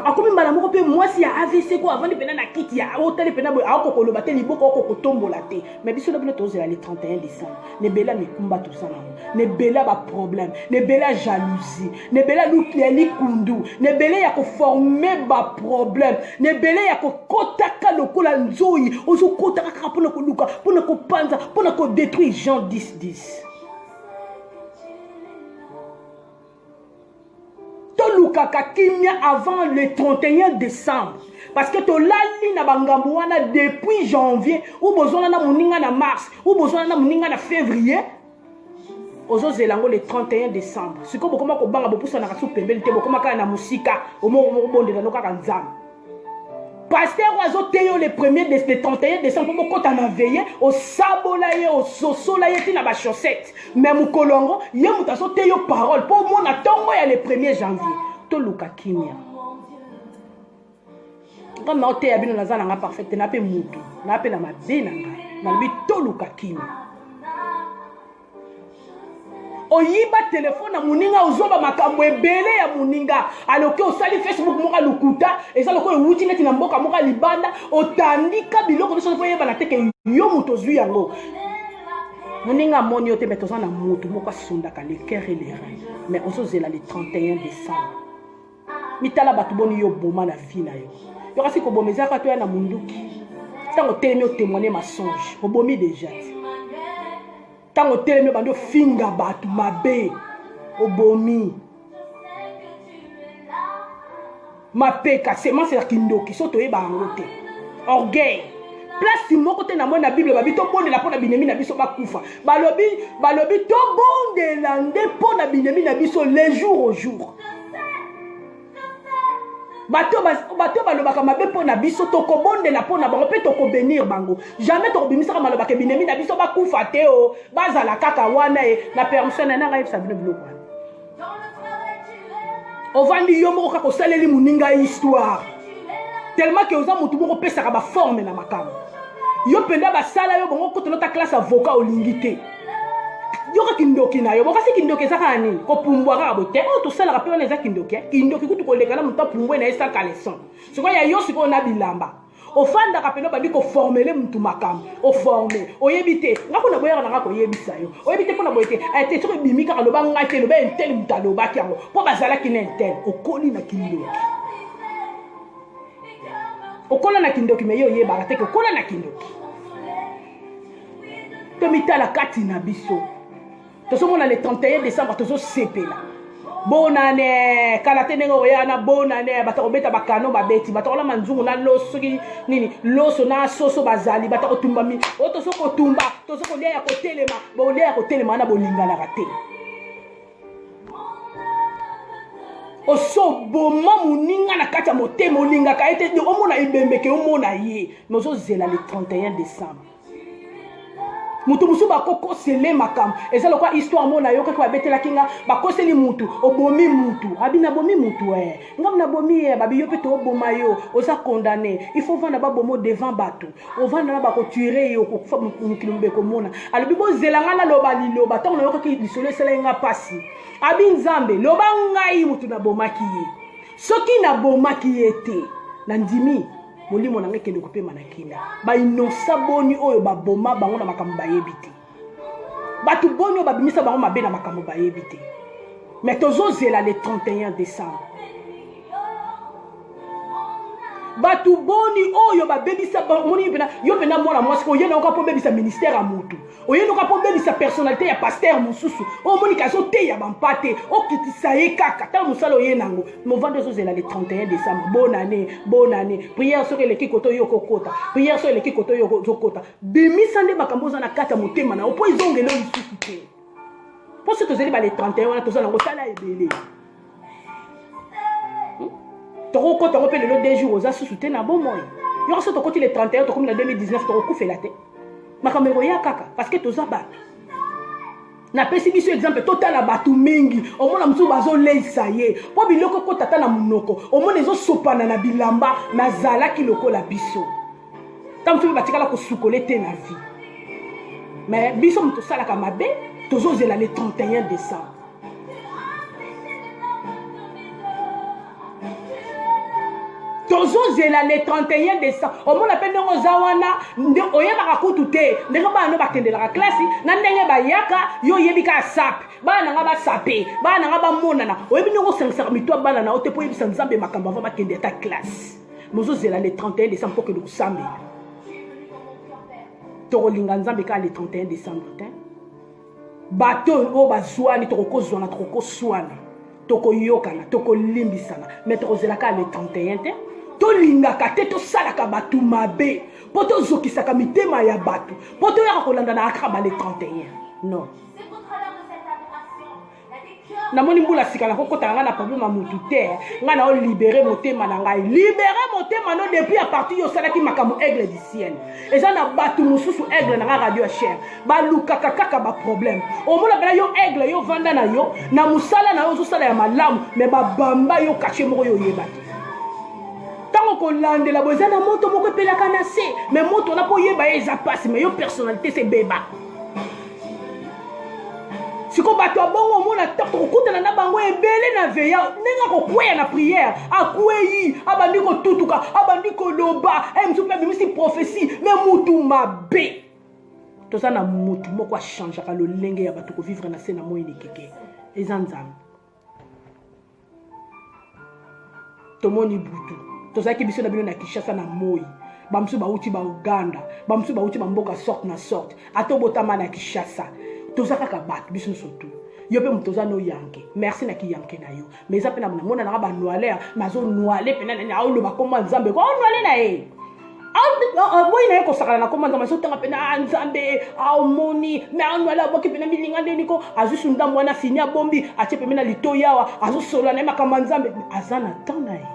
akomi mbala moko mpe mwasi ya AVC ko avandi pena na kiti ya otali pena boye akokoloba te liboko okokotombola te mais biso na bino tozela le 31 décembre nebela mikumba tosala nebela baproblème nebela jalousie nebela likundu nebela ya koforme baproblème nebela ya kokotaka lokola nzoyi ozokotaka kaka mpona koluka mpona kopanza mpona kodétruire Jean 10:10 tolukaka kimia avant le 31 décembre parce que tolali na bangambo wana depuis janvier ou bozona na moninga na mars ou bozona na moninga na février ozozelango le 31 décembre siko bokoma kobanga bopusa na kasu pembeli te bokoma kala na musika omobondela no kaka nzambe pasteur azoteyo le 31 décembre pour kota na veille au sabola ye au sosola ye tina ba chaussette mais mukolongo ye mutaso teyo parole pour mona tongo ya le 1er janvier to luka kimia comme na oteya bino nazana nga parfait na pe mutu na pe na mabena nga na bi to luka kimia oyiba telefone na muninga ozoba makambo ebele ya muninga aloke osali Facebook moka lukuta eza loko ewuti neti na mboka moka libanda otandika biloko biso po yeba na teke yo muto ozwi yango muninga moni yo te mais toza na mutu moko asundaka le cœur et les reins mais ozozela le 31 décembre mitala batu boni yo boma na vie na yo yo kasi kobomezaka to ya na munduki tango telemi o témoigner mensonge obomi déjà tango telemi bando finga batu mabe obomi mapeka sema c'est la kindoki soto yeba ngote orgueil place moko te na mona bible babi to bondela pona binemi na biso bakufa balobi to bondela nde pona binemi na biso les jours au jour bato balobaka mabe pona biso tokobondela pona bango mpe tokobénir bango jamais tokobimisaka malobaka binemi na biso bakufa te o bazala kaka wana ye na permission na nanga yebisa bino biloko wana ovandi yo moko kaka osaleli moninga histoire tellement que oza motu moko opesaka baforme na makambo yo mpenza basala yo bango kotonota classe avocat olingi te yoka kindoki na yo bokasi kindoki ezaka nini kopumbwa kaka bote o tosalaka mpe wana eza kindoki kutu kolekana moto apumbwe na ye sans caleçon sikoyo ya yo sikoyo na bilamba ofandaka peno babi koformele mutu makambo oforme oyebi te nga mpona boyaka nanga koyebisa yo oyebi te mpona boye te te soki ebimi kaka loba ngai te loba entele mutu alobaki yango mpo bazalaki na entele okoli na kindoki okola na kindoki me ye oyebaka teke okola na kindoki tomitala kati na biso tozomona le 31 décembre tozosepela bonane kala te ndenge oyana bonane bato kobeta bakano babeti bato kolama nzungu na loso nini loso na soso bazali bato kotumba mi o tozo kotumba tozo kolia ya kotelema bolia ya kotelema na bolinganaka te oso boma muninga na kati ya motema olingaka ete omona ibembeke omona ye nozozela le 31 décembre mutu musu bakokosele makambo eza lokwa histoire mona yo kaka babetelaki nga bakoseli mutu obomi mutu abina bomi mutu ngam na bomi babi yo pe to oboma yo oza condamné il faut vendre babomo devant bato ovanda na bakotuire yo kokufa mukili mbeko mona alobi bozelanga na loba liloba tango na yo kaka lisolo esala nga pasi abi nzambe loba ngai mutu na bomaki ye soki na bomaki ye te na ndimi molimo na ngeke ndeko pe manakinda ba inosa boni oyo baboma bango na makambo bayebi te batu boni oyo babimisa bango mabe na makambo bayebi te mais tozozela le 31 décembre batu boni oyo babebisa moni pena yo pena mwana mwasi ko yena okapo bebisa ministère a mutu oyena okapo bebisa personnalité ya pasteur mususu o moni kaso te ya bampate o kitisa ye kaka ta musalo yenango movando zozela le 31 décembre bonne année prière sur le kikoto yo kokota prière sur le kikoto yo zokota bimisa nde makambo za na kata motema na opo izongelo lisusu te pour ce que zeli ba le 31 wana tozana ngotala ebele toko kota ko pe le 2 jours oza sous na bon moyo yo so toko ti le 31 toko na 2019 toko kufela te makambo ya kaka parce que toza bato Na pesi biso exemple total batu mingi omona musu bazo leisa ye po biloko ko tata na munoko omona ezo sopana na bilamba na zala ki lokola biso tamtu batikala ko sukole te na vie mais biso mutu sala ka mabe tozo zela le 31 décembre tozo zela le 31 décembre omona pe ndongo zawana nde oyeba kutu te ndenge bana bakendela ka classe na ndenge bayaka yo yebika sap bana nga ba sapé bana nga ba monana oyebi ndongo sensaka mitwa bana na ote po yebisa nzambe makamba va bakende ta classe mozo zela le 31 décembre pour que nous sambe to linga nzambe ka le 31 décembre te bato o bazwani to ko zwana to ko swana to ko yokana to ko limbisana mais to zela ka le 31 te to lingaka te to salaka batu mabe po to zokisaka mitema ya batu po to yaka kolanda na akaba le 31 non na moni mbula sika na kokota nga na problème a mutu te nga na o libérer motema na ngai libérer motema no depuis à partir yo salaki makamu aigle du ciel eza na batu mususu aigle na radio ya cher ba lukaka kaka ba problème o mona bela yo aigle yo vanda na yo na musala na yo zo sala ya malamu mais ba bamba yo caché moko yo yebati tango ko landela boza na moto moko pelaka na se mais moto na po yeba eza passe mais yo personnalité c'est beba siko bato abongo mona tato kokutana na bango ebele na veya nenga kokweya na prière akweyi abandi ko tutuka abandi ko loba msupe bimisi prophétie mais mutu mabe toza na mutu moko a changer ka lo lenge ya bato ko vivre na sena moyi nikeke ezanzam tomoni butu toza ki biso na bino na Kinshasa na moyi bamsu ba uti ba Uganda bamsu ba uti ba mboka sorte na sorte atobotama na Kinshasa toza kaka bat biso surtout yo pe mutoza no yanke merci na ki yanke na yo mais ça pena mona na ba noaler mazo noaler pena na o lo ba koma nzambe ko noaler na e boy na ko sakala na koma nzambe so tanga pena nzambe moni na noaler boki pena milinga ndeni ko azusu ndambo na fini a bombi atie pena lito yawa azo solo na makamba nzambe azana tanga e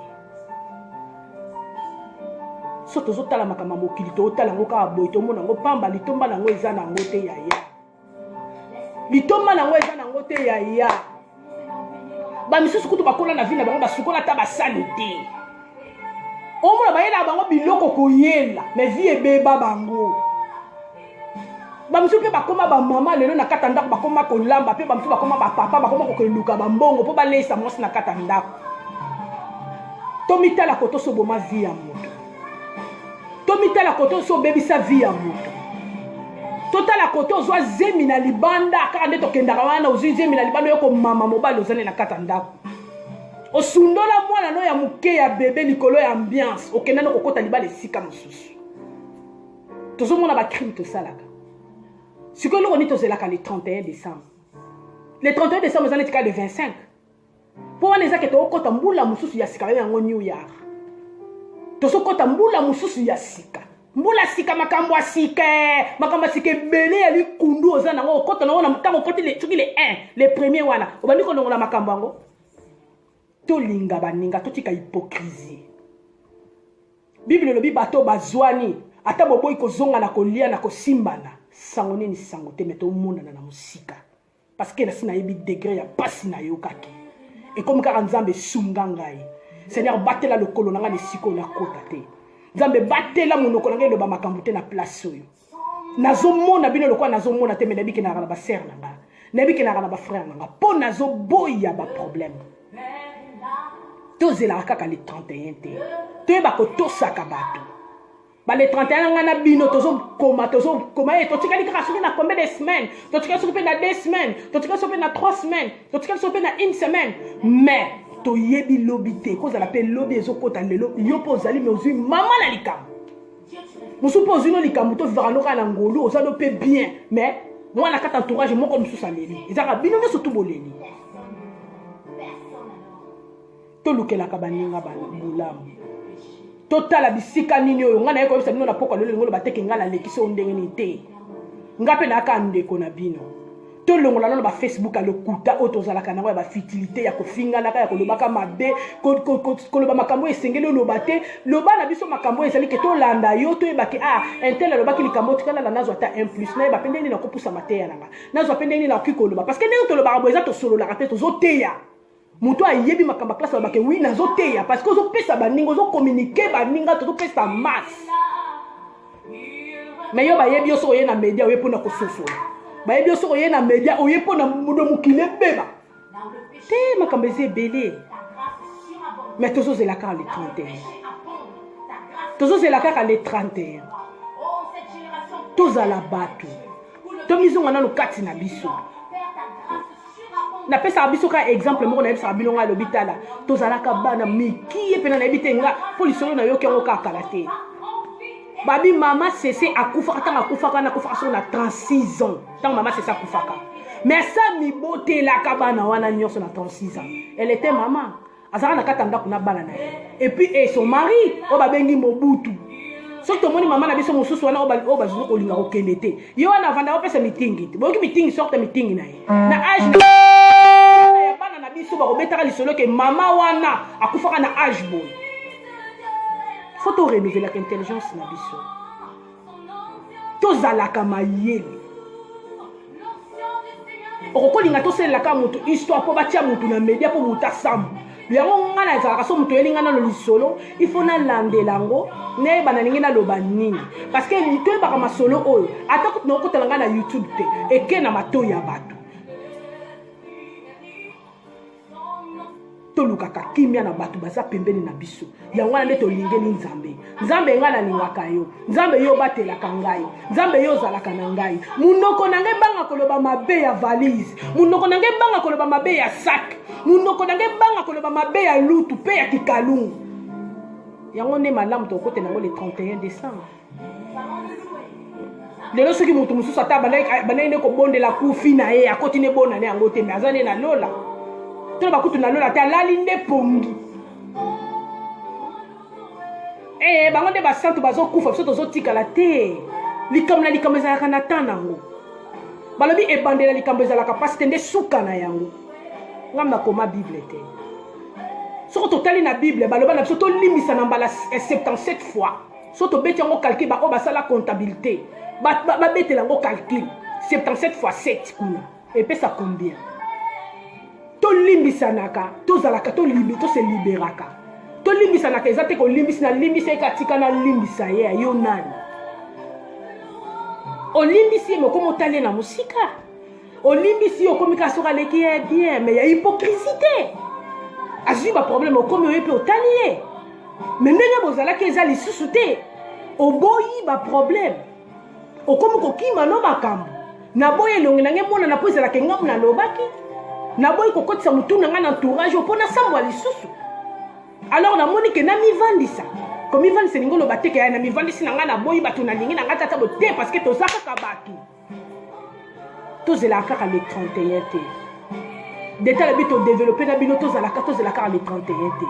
so tozo tala makamba mokili to tala ngoka boy to mona ngo pamba litomba na ngo ezana ngo te ya litoma nango eza nango te ya bamisusu kutu bakola na vie na bango basukola ta basali te omona bayela bango biloko koyela mais vie ebeba bango bamisusu pe bakoma bamama lelo na kata ndako bakoma kolamba pe bamisusu bakoma bapapa bakoma kokeluka bambongo po balesa mwasi na kata ndako tomitala koto soboma vie ya moto tomitala koto sobebisa vie ya moto totala kote ozwa zemi na libanda kaka nde tokendaka wana ozwi zemi na libanda yoko mama mobali ozali na kata ndako osundola mwana no ya moke ya bebe likolo ya ambiance okenda no kokota libala esika mosusu tozomona bacrime tosalaka sikoyo eloko nini tozelaka le 31 décembre le 31 décembre eza neti ka le 25 mpo wana eza ke tookota mbula mosusu ya sika babe yango new year tozokota mbula mosusu ya sika mbula sika makambo asika ebele ya likundu oza nango okota nango na ntango okoti soki le 1 le premier wana obandi kolongola makambo yango tolinga baninga totika hypocrisie bible elobi bato bazwani ata boboyi kozonga na kolia na kosimbana sango nini sango te me tomonana na mosika parce que nasi nayebi degré ya pasi na yo kaki ekomi kaka nzambe esunga ngai seigneur batela lokolo na ngai lesiko nakota te nzambe batela monoko na ngai eloba makambo te na place oyo nazomona bino lokola nazomona te me nayebiki naka na basere na nga nayebiki naka na bafrère na nga mpo nazoboya baproblème tozelaka kaka le 31 te toyeba kotosaka bato le 31 nga na bino tozokoma totikali kaka soki na combien de semaines totikali soki mpe na 2 semaines totikali soki mpe na 3 semaines totikali soki mpe na 1 semaine mais toyebi lobi te kozala mpe lobi ezokota lelo yo mpo ozali me ozwi mama na likambo mosu mpo ozwi no likambo tovivaka nokaa na ngolu oza no mpe bien mais mwana kata entourage moko mosusu aleli ezaka bino nyonso tu boleli tolukelaka baninga bolamu totala bisika nini oyo nga na ye koyebisa bino na pokwa lelo lingolo bateke nga na lekisi oyo ndenge nini te nga mpe nayaka ndeko na bino to longola na ba Facebook a lokuta otozalaka na ba futilité ya kofinga na ya kolobaka mabe koloba makambo esengeli lobate loba na biso makambo ezali ke to landa yo to ebaki intel lobaki likambo tikala na nazo ata 1+ na ba pendeni na kopusa mateya nanga nazo pendeni na kikoloba parce que ne to loba boza to solo la rapete tozoteya muto ayebi makamba classe lobake oui nazoteya parce que ozopesa baninga ozocommuniquer baninga tozopesa masse mais yo bayebi yo so oye na media oye pona kososola bayebi yo so oye na media oye pona mudo mukile beba te makambo ezebele mais tozozelaka le 31 tozozelaka le 31 tozala bato tomizonga nano kati na biso na pesa biso ka exemple moko na bisa bilonga lobitala tozalaka bana mikie pena na bitenga polisolo na yo kengo ka kalate babi mama cessé akufa tanga akufa na kufa so na 36 ans tanga mama cessé akufaka mais ça mi boté la kabana wana nyonso na 36 ans elle était maman azara na katanga kuna bana na et puis son mari o babengi Mobutu surtout moni maman na biso mususu wana o bazulu kolinga okendete yo wana vanda opesa meeting boki meeting sorte meeting na ye na âge ya bana na biso ba robetaka lisolo ke mama wana akufaka na âge boy faut to renouveler la intelligence na biso tozalaka mayele okokolinga toselelaka mutu histoire po batia mutu na media po mutu asambu yango ngana ezalaka so mutu elinga na lisolo il faut na landelango ne banalingi na loba nini parce que toyebaka masolo oyo ata nokotalanga na YouTube te eke na mato ya bato tolukaka kimia na bato baza pembeni na biso yango wana nde tolingeli nzambe nzambe nga nalingaka yo nzambe yo batelaka ngai nzambe yo ozalaka na ngai munoko na ngai banga koloba mabe ya valise munoko na ngai banga koloba mabe ya sac munoko na ngai banga koloba mabe ya lutu pe ya kikalungu yango nde malamu tokote nango le 31 décembre lelo soki mutu mususu ata banai ne kobondela kufi na ye akoti ne bona ne yango te me aza ne na lola tolo bakutu na lola te alali nde pongi bango nde basantu bazokufa biso tozotikala te likambo ezalaka na ta nango balobi ebandela likambo ezalaka pasi te nde suka na yango ngam nakoma bible te soko totali na bible baloba na biso tolimbisa na mbala 77 fois so tobeti yango calcul bao basala comptabilité babetela yango calcul 77 fois 7 kuna epesa combien tolimbisanaka tozalaka tose liberaka tolimbisanaka eza te kolimbisi na limbisa ekatika na limbisa ye yo nani olimbisi ye moko motali na musika olimbisi yo komika soka leki ya bien mais ya hypocrisie te azwi ba problème okomi oyo pe otali ye mais ndenge bozalaki eza lisusu te oboyi ba problème okomi kokima no makambo naboyi elongi nange mona na po ezalaka ngamu na lobaki naboyi kokotisa mutu na nga na entourage opona sambwa lisusu alors namoni ke namivandisa komivandisa lingo loba te ke na mivandisi na nga naboyi bato na lingi na nga tata bote parce que toza kaka bato tozelaka kaka le 31 te deta lobi todéveloppe na bino tozelaka kaka le 31 te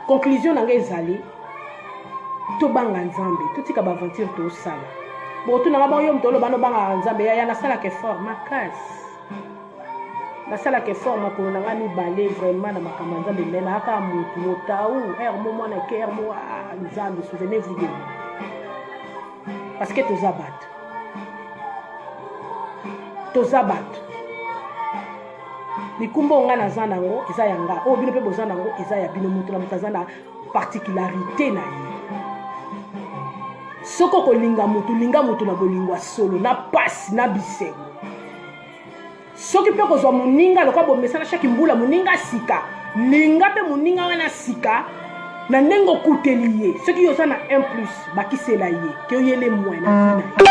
conclusion na nga ezali tobanga nzambe totika baaventure tosala botu na nga bango yo mutu oloba nobanga nzambe ya nasalaka effort makasi nasalaka effort makolo na nga mibale vraiment na makambo ya nzambe me naaka mutu motau mo mwana ke mo nzambe souvenez-vous de moi parce que toza bato likumba onga naza nango eza ya nga oyo bino mpe boza nango eza ya bino moto na moto aza na particularité na ye soko kolinga motu linga motu na bolingwa solo na pasi na bisengo soki mpe kozwa moninga lokwa bomesana chaque mbula moninga sika linga mpe moninga wana sika na ndenge okuteli ye soki yoza na 1+ bakisela ye ke oyele mwa na vina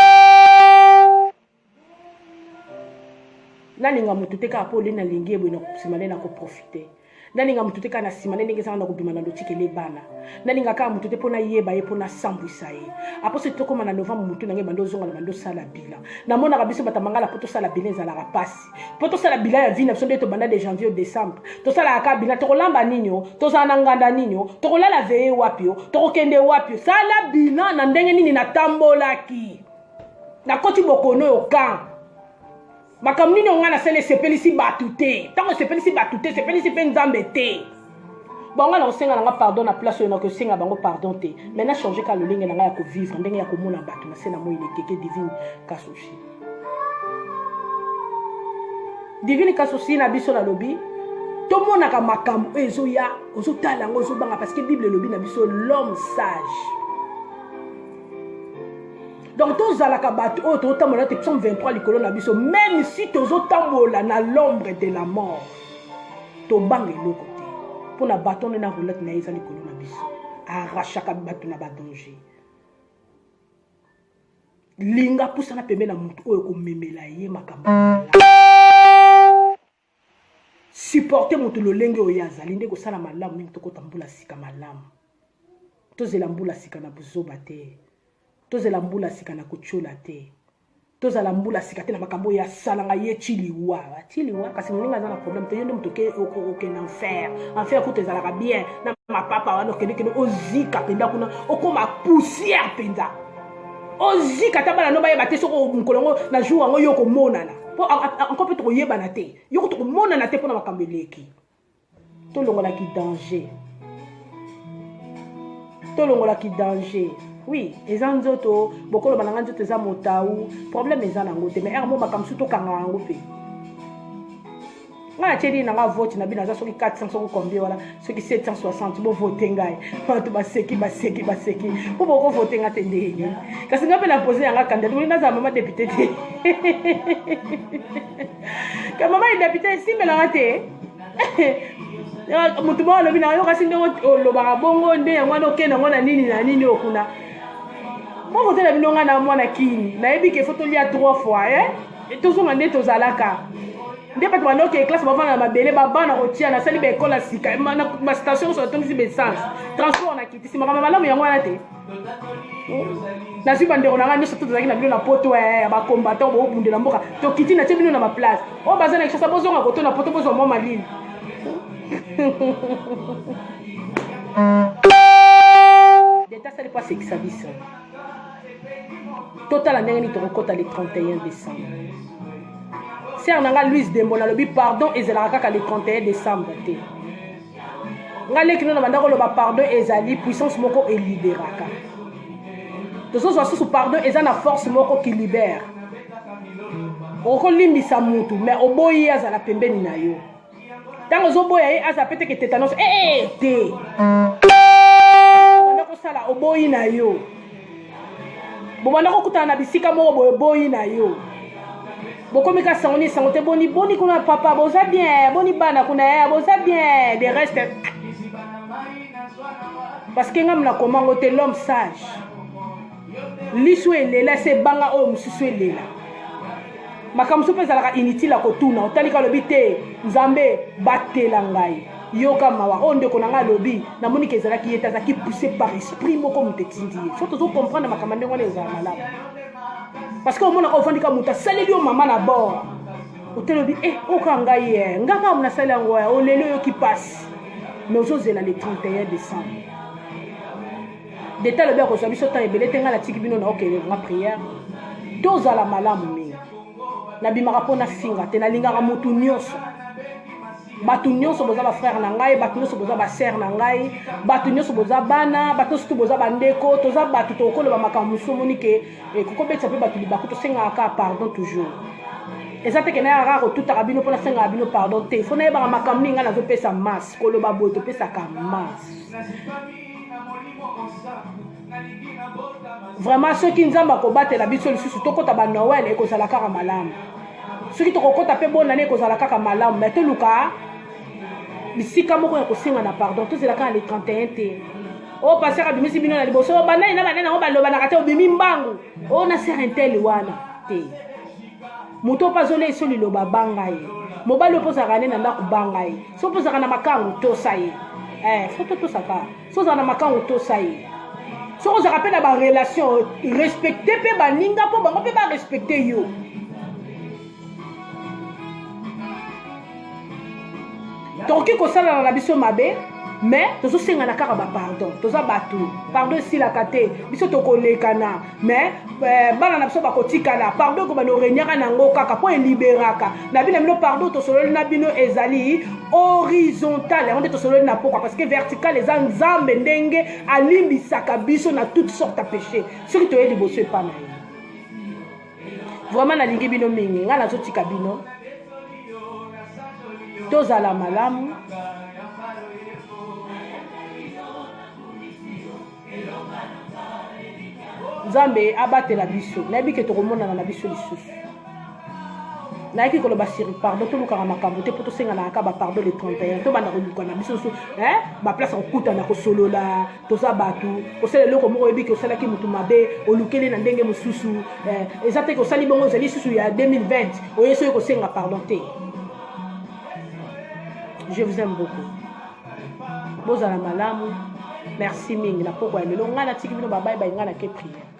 nalinga motu te kaka mpo ole nalingi eboye na nsima nde na koprofite nalinga motu te kaka na nsima nde ndenge ezanga na kobima na lotikele bana nalinga kaka motu te mpo nayeba ye mpo nasambwisa ye apo soki tokóma na novembre motu nange bando ozonga na bando osala bilan namonaka biso bato mangala mpo tosala bilan ezalaka mpasi mpo tosala bilan ya vi na biso nde tobanda de janvier au décembre tosalaka kaka bilan tokolamba nini o tozala na nganda nini o tokolala veye wapi o tokokende wapi o sala bilan na ndenge nini natambolaki nakoti bokono oyo kan makambo nini onga nasala sepelisi bato te ntango sepelisi bato te sepelisi mpe nzambe te bonga na kosenga nanga pardon na place oyo na kosenga bango pardon te maintenant changer ka lolenge nanga ya kovivre ndenge ya komona bato na se na moi lekeke divine kasoshi divine kasoshi na biso na lobi tomonaka makambo oyo ezoya ozotala yango ozobanga parce que bible elobi na biso l'homme sage. Donc tozalaka bato oyo tozotambola te psaume 23 likolo na biso même si tozotambola na l'ombre de la mort tobanga eloko te mpona bato nde na roulette na ye eza likolo na biso arrachaka bato na badanger linga pusana pembe na motu oyo komemela ye makambo supporte motu lolenge oyo azali nde kosala malamu mingi tokota mbula sika malamu tozela mbula sika na buzoba te tozela mbula sika na kochola te tozala mbula sika te na makambo ya salanga ye chiliwa kasi moninga aza na problème te yo nde moto oke na enfer kuta ezalaka bien na mapapa wana okendekende ozika mpenza kuna okoma poussière mpenza ozika ta bana no bayeba te soko mokolo yango na jour yango yo komonana po encore mpe tokoyebana te yo tokomonana te mpona makambo eleki tolongolaki danger oui eza nzoto bokoloba na nga nzoto eza motau problème eza nango te mais ermo makambo su tokanga yango mpe nga na tieli nanga vote na bino aza soki 400 soki combien wala soki 760 bovote ngai bato baseki po bokovote nga te ndeni kasi nga mpe na pose yanga candidat oli nazala mama député te ka mama député esimelanga te motu moko alobi na yo kasi ndenge olobaka bongo nde yango wana okende yango na nini okuna movote na bino nga na mwana kini nayebi ke fo tolia 3 fois tozonga nde tozalaka nde bato bandoke classe bavanda na mabele babana kotia nasali baekole ya sika bastation so atongisi baessence transport na kiti simakambo malamu yango wana te nazwi bandeko na nga nyonso to tozalaki na bino na poto ya bakombatant boobundela mboka tokiti na tie bino na baplace oyo baza na kishasa bozonga koto na poto bozwa mwa malili deta sali pas sekisa biso totala ndenge nini tokokota le 31 décembre ser na nga Louise Dembo nalobi pardon ezalaka kaka le 31 décembre te nga leki no na banda koloba pardon ezali puissance moko eliberaka tozozwa susu pardon eza na force moko ki libère okolimbisa mutu mais oboyi azala pembeni na yo ntango ozoboya ye aza pe teke tétanos te banda kosala oboyi na yo bobanda kokutana na bisika moko boyeboyi na yo bokomi ka sango te boni kuna papa boza bien boni bana kuna boza bien de reste parce que ngam na komango te l'homme sage lisu elela se banga oyo mosusu elela makambo so mpe ezalaka inutile akotuna otali kalobi te nzambe batela ngai yoka mawa oyo ndeko na ngai alobi namoni ke ezalaki ye te azalaki poussé par esprit moko moto etindi ye so tozokomprendre makambo ndenge wana ezala malamu parce que omonaka ofandika moto asaleli yo mama na bord otelobi oka ngai nga kaka mona asali yango oleli oyoki pasi mais ozozela le 31 décembre deta lobi akozwa biso temps ebele te ngai natiki bino na okelanga prière tozala malamu mingi nabimaka mpo nafinga te nalingaka motu nyonso bato nyonso boza bafrère na ngai bato nyonso boza basere na ngai bato nyonso boza bana bato nyonso boza bandeko toza bato tokoloba makambo mosusu omoni ke kokobetisa mpe bato libaku tosengaka kaka pardon toujours eza teke na yaka kotutaka bino mpo nasengaka bino pardon te fo nayebaka makambo ningi ngai nazopesa masse koloba boye topesaka masse vraiment soki nzambe akobatela biso lisusu tokota banoel ekozala kaka malamu soki tokokota mpe bonane ekozala kaka malamu mais toluka bisika moko ya kosenga na pardon tozela kaka le 31 te oyo paster abimisi bino na liboso banani na banani yango balobanaka te obimi mbangu oyo na ser intel wana te moto mpo azola eso liloba banga ye mobali oyo mpozalaka ne na ndako banga ye so mpozalaka na makangu tosa ye fo totosaka so ozalaka na makangu tosa ye so ozalaka mpe na barelation respecte mpe baninga mpo bango mpe barespecte yo tokoki kosalana na biso mabe mais tozosengana kaka bapardon toza bato pardon esilaka te biso tokolekana mais bana na biso bakotikala pardon ekobana orenyaka nango kaka mpo eliberaka na bino bino pardon tosololi na bino ezali horizontal yango nde tosololi na pokwa parce que vertical eza nzambe ndenge alimbisaka biso na toute sorte ya péché soki toye liboso epa na ye vraiment nalingi bino mingi ngai nazotika bino tozala malamu nzambe abatela biso nayebi ke tokomonana na biso lisusu nayaki koloba siri pardon tolukaka makambo te mpo tosengana kaka bapardon le 31 tobanda koluka na biso so baplace akokutana kosolola toza bato kosala eloko moko oyebi ke osalaki motu mabe olukeli na ndenge mosusu eza te ke osali bongo ozali susu ya 2020 oye soki kosenga pardon te. Je vous aime beaucoup. Bozala malamu. Merci mingi na pokwa lelo ngana tiki bino babai ba ngana ke prière.